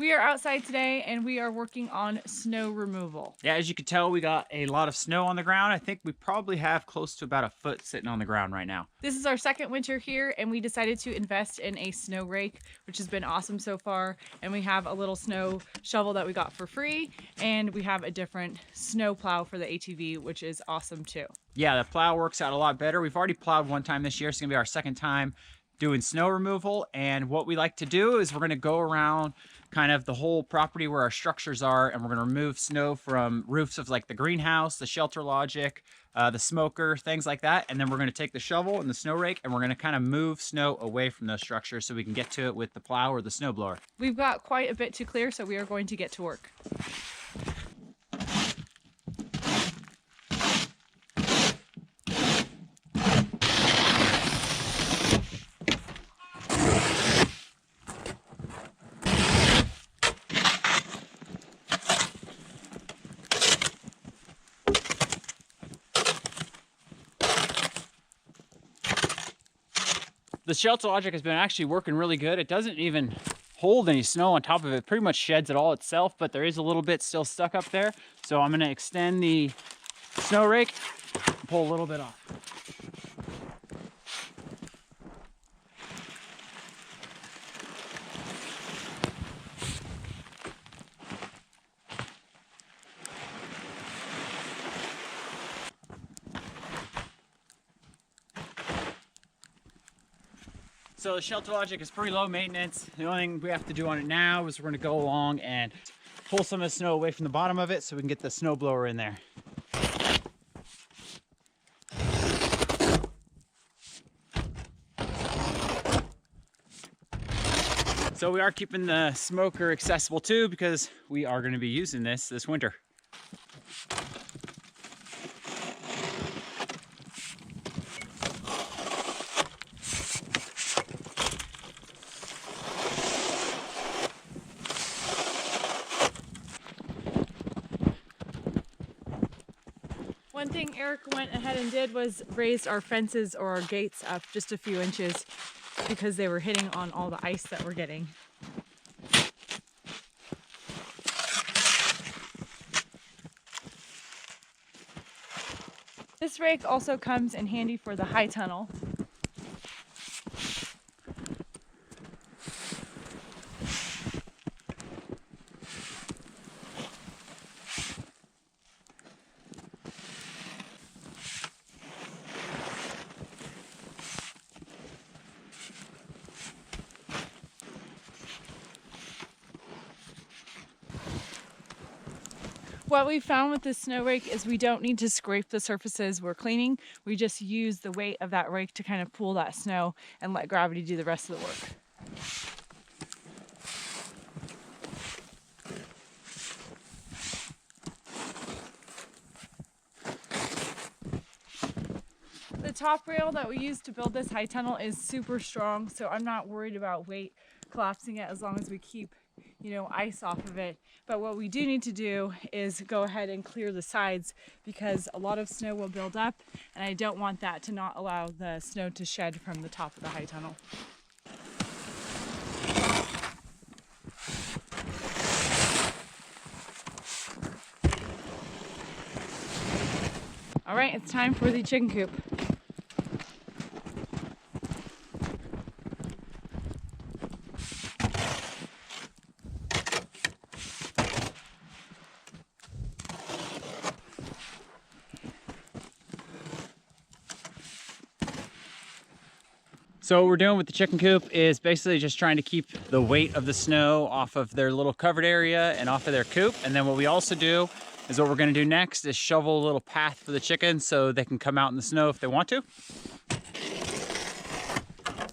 We are outside today and we are working on snow removal. Yeah, as you can tell, we got a lot of snow on the ground. I think we probably have close to about a foot sitting on the ground right now. This is our second winter here and we decided to invest in a snow rake, which has been awesome so far. And we have a little snow shovel that we got for free, and we have a different snow plow for the ATV, which is awesome too. Yeah, the plow works out a lot better. We've already plowed one time this year. It's gonna be our second time doing snow removal. And what we like to do is we're gonna go around kind of the whole property where our structures are, and we're gonna remove snow from roofs of like the greenhouse, the shelter logic, the smoker, things like that. And then we're gonna take the shovel and the snow rake and we're gonna kind of move snow away from those structures so we can get to it with the plow or the snow blower. We've got quite a bit to clear, so we are going to get to work. The shelter logic has been actually working really good. It doesn't even hold any snow on top of it. It pretty much sheds it all itself, but there is a little bit still stuck up there. So I'm gonna extend the snow rake and pull a little bit off. So the shelter logic is pretty low maintenance. The only thing we have to do on it now is we're gonna go along and pull some of the snow away from the bottom of it so we can get the snow blower in there. So we are keeping the smoker accessible too because we are gonna be using this winter. One thing Eric went ahead and did was raised our fences or our gates up just a few inches because they were hitting on all the ice that we're getting. This rake also comes in handy for the high tunnel. What we found with this snow rake is we don't need to scrape the surfaces we're cleaning. We just use the weight of that rake to kind of pull that snow and let gravity do the rest of the work. The top rail that we used to build this high tunnel is super strong, so I'm not worried about weight collapsing it as long as we keep, ice off of it. But what we do need to do is go ahead and clear the sides because a lot of snow will build up, and I don't want that to not allow the snow to shed from the top of the high tunnel. All right, it's time for the chicken coop. So what we're doing with the chicken coop is basically just trying to keep the weight of the snow off of their little covered area and off of their coop. And then what we also do is what we're gonna do next is shovel a little path for the chickens so they can come out in the snow if they want to.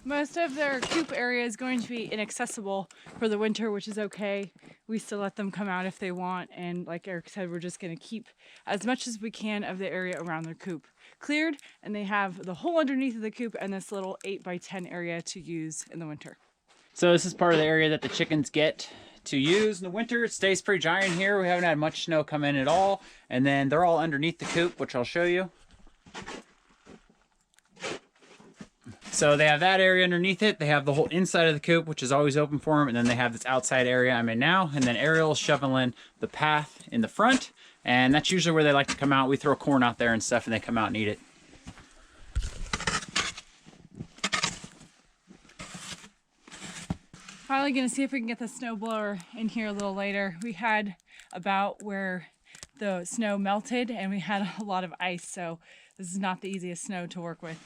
Most of their coop area is going to be inaccessible for the winter, which is okay. We still let them come out if they want, and like Eric said, we're just going to keep as much as we can of the area around their coop cleared, and they have the hole underneath of the coop and this little 8x10 area to use in the winter. So this is part of the area that the chickens get to use in the winter. It stays pretty dry in here. We haven't had much snow come in at all, and then they're all underneath the coop, which I'll show you. So they have that area underneath it. They have the whole inside of the coop, which is always open for them. And then they have this outside area I'm in now. And then Ariel's shoveling the path in the front. And that's usually where they like to come out. We throw corn out there and stuff, and they come out and eat it. Probably gonna see if we can get the snowblower in here a little later. We had about where the snow melted and we had a lot of ice, so this is not the easiest snow to work with.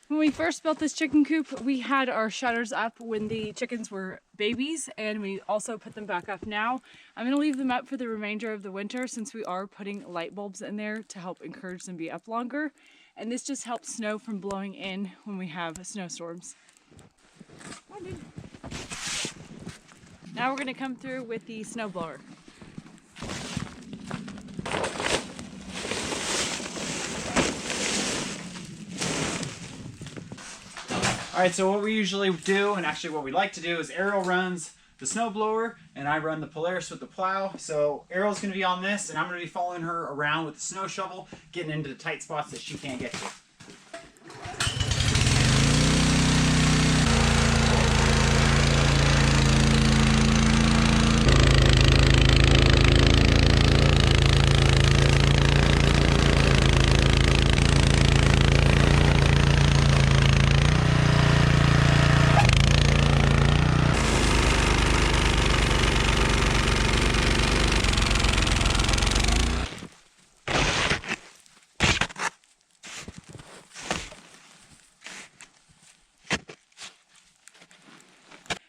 When we first built this chicken coop, we had our shutters up when the chickens were babies, and we also put them back up now. I'm gonna leave them up for the remainder of the winter since we are putting light bulbs in there to help encourage them to be up longer. And this just helps snow from blowing in when we have snowstorms. Come on, dude. Now we're gonna come through with the snowblower. All right, so what we usually do, and actually what we like to do, is Ariel runs the snowblower and I run the Polaris with the plow. So Ariel's gonna be on this and I'm gonna be following her around with the snow shovel, getting into the tight spots that she can't get to.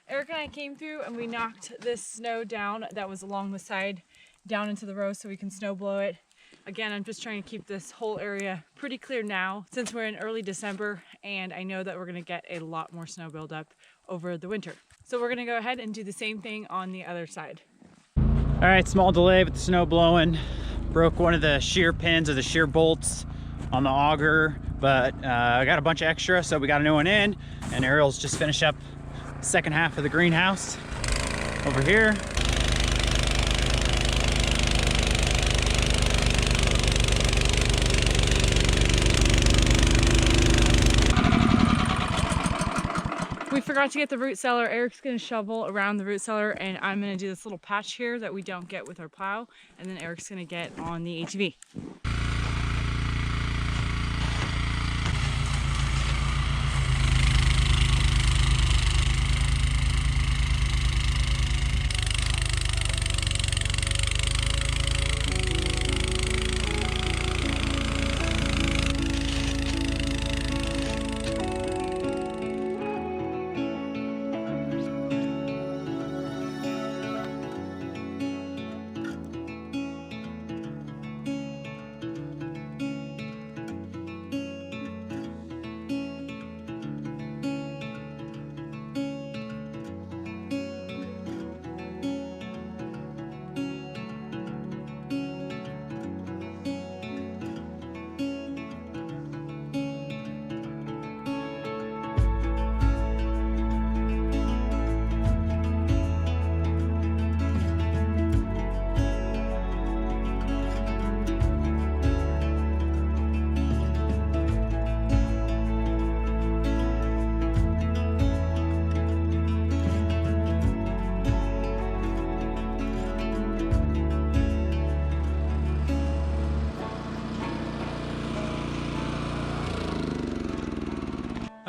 Eric and I came through and we knocked this snow down that was along the side down into the row so we can snow blow it. Again, I'm just trying to keep this whole area pretty clear now since we're in early December, and I know that we're gonna get a lot more snow buildup over the winter. So we're gonna go ahead and do the same thing on the other side. All right, small delay with the snow blowing. Broke one of the shear pins or the shear bolts on the auger, but I got a bunch of extra, so we got a new one in, and Ariel's just finished up the second half of the greenhouse over here. We forgot to get the root cellar. Eric's gonna shovel around the root cellar, and I'm gonna do this little patch here that we don't get with our plow, and then Eric's gonna get on the ATV.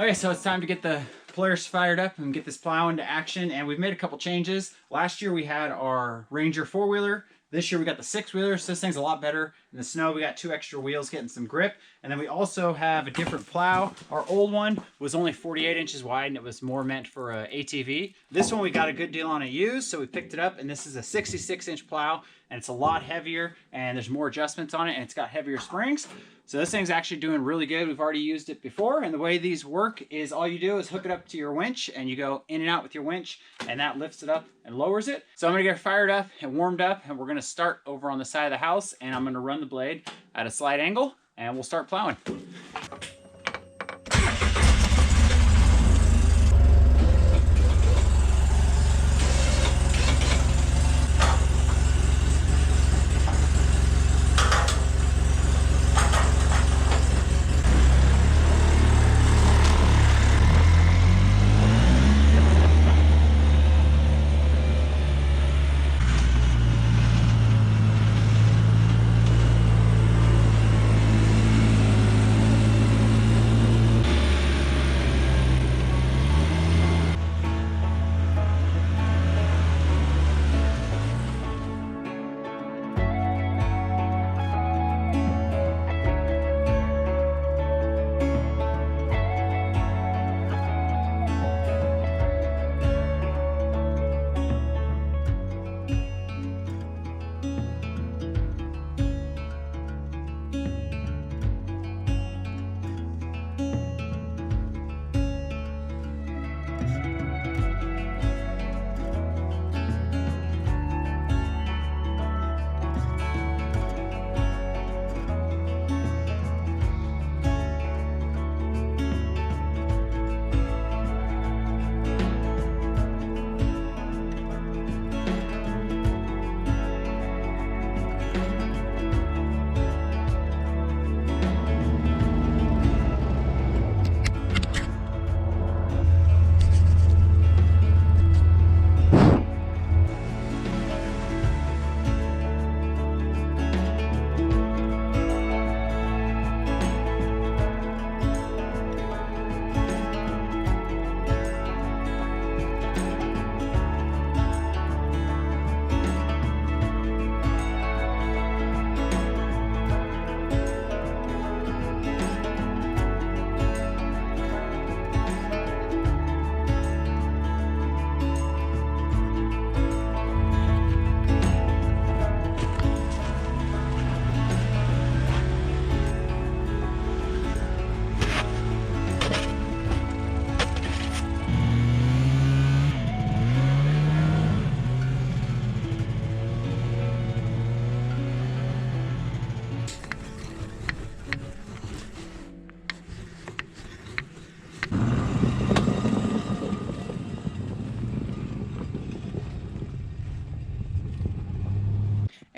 Okay, so it's time to get the Polaris fired up and get this plow into action, and we've made a couple changes. Last year we had our Ranger 4-wheeler. This year we got the 6-wheeler, so this thing's a lot better. In the snow, we got 2 extra wheels getting some grip. And then we also have a different plow. Our old one was only 48 inches wide, and it was more meant for a ATV. This one we got a good deal on a used, so we picked it up, and this is a 66-inch plow, and it's a lot heavier, and there's more adjustments on it, and it's got heavier springs. So this thing's actually doing really good. We've already used it before, and the way these work is all you do is hook it up to your winch, and you go in and out with your winch, and that lifts it up and lowers it. So I'm gonna get it fired up and warmed up, and we're gonna start over on the side of the house, and I'm gonna run the blade at a slight angle, and we'll start plowing.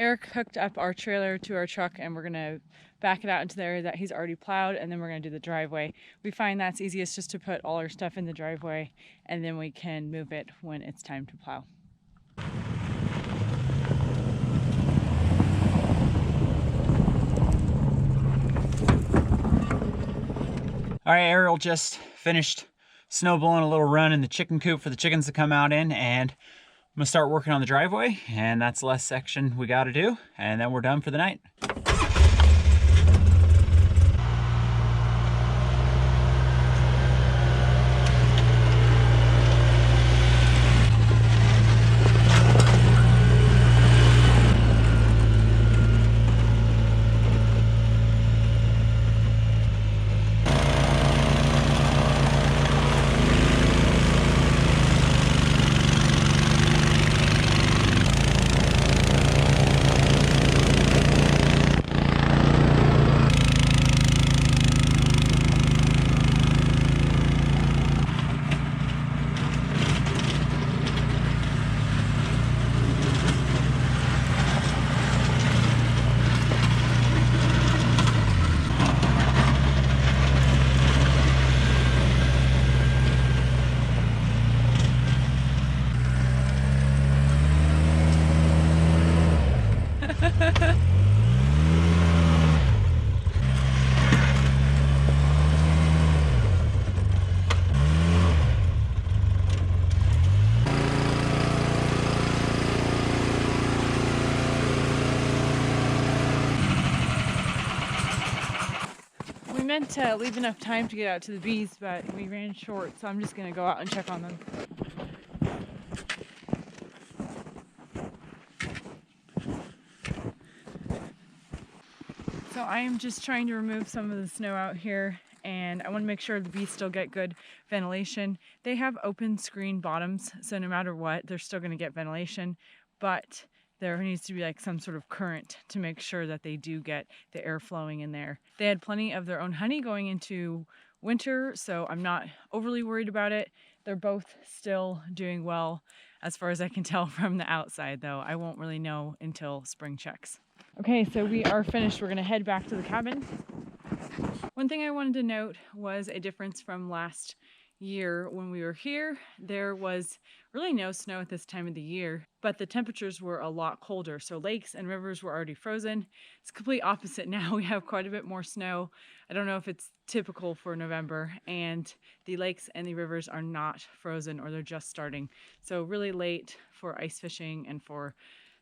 Eric hooked up our trailer to our truck and we're gonna back it out into the area that he's already plowed, and then we're gonna do the driveway. We find that's easiest just to put all our stuff in the driveway and then we can move it when it's time to plow. All right, Ariel just finished snow blowing a little run in the chicken coop for the chickens to come out in, and I'm gonna start working on the driveway, and that's the last section we gotta do, and then we're done for the night. We meant to leave enough time to get out to the bees, but we ran short, so I'm just gonna go out and check on them. So I am just trying to remove some of the snow out here, and I want to make sure the bees still get good ventilation. They have open screen bottoms, so no matter what, they're still going to get ventilation, but there needs to be like some sort of current to make sure that they do get the air flowing in there. They had plenty of their own honey going into winter, so I'm not overly worried about it. They're both still doing well as far as I can tell from the outside, though. I won't really know until spring checks. Okay, so we are finished. We're gonna head back to the cabin. One thing I wanted to note was a difference from last year when we were here. There was really no snow at this time of the year, but the temperatures were a lot colder. So lakes and rivers were already frozen. It's complete opposite now. We have quite a bit more snow. I don't know if it's typical for November, and the lakes and the rivers are not frozen, or they're just starting. So really late for ice fishing and for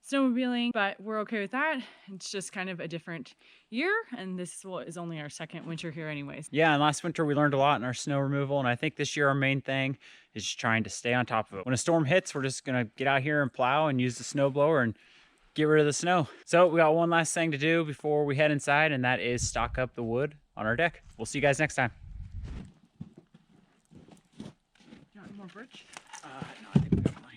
snowmobiling, but we're okay with that. It's just kind of a different year, and this is only our second winter here anyways. Yeah, and last winter we learned a lot in our snow removal, and I think this year our main thing is just trying to stay on top of it. When a storm hits, we're just gonna get out here and plow and use the snowblower and get rid of the snow. So we got one last thing to do before we head inside, and that is stock up the wood on our deck. We'll see you guys next time. You want more birch? No, I think we got plenty.